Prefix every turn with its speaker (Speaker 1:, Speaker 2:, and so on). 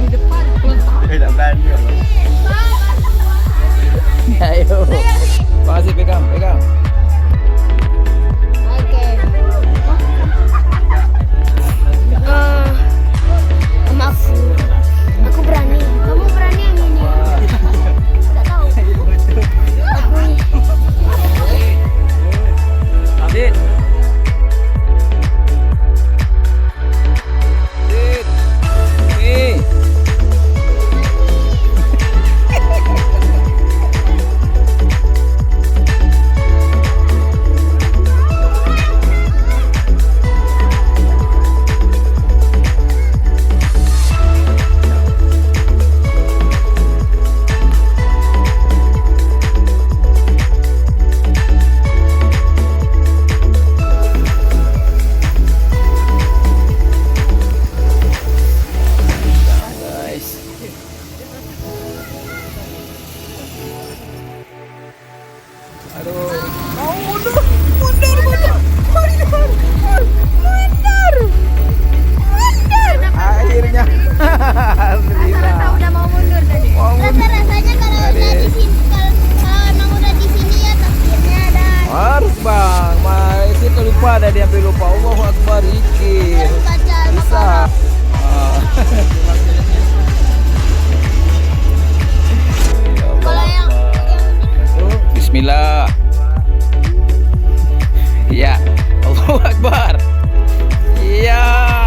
Speaker 1: di depan.
Speaker 2: Tidak berani ya.
Speaker 3: Ayo. Makasih, pegang, pegang.
Speaker 1: Oke. Maaf. Aku berani. Kamu berani yang ini? Tidak tahu. Aku
Speaker 3: Sit. Sit. Nih. Guys. Aduh. Mau mundur. Mundur, mundur. Mundur. Mundur. Mundur. Akhirnya. Alhamdulillah.
Speaker 1: rasa-rasa udah mau mundur tadi.
Speaker 3: Mau mundur.
Speaker 1: Rasa-rasanya kalau udah di sini, kalau emang udah di sini ya takdirnya ada.
Speaker 3: Harus bang, masih lupa ada dia sampai lupa. Allahu Akbar, zikir.
Speaker 1: Baca
Speaker 3: Bisa. Ah. Ya Allah.
Speaker 1: Kalau yang
Speaker 3: Bismillah. Ya, Allahu Akbar. Ya.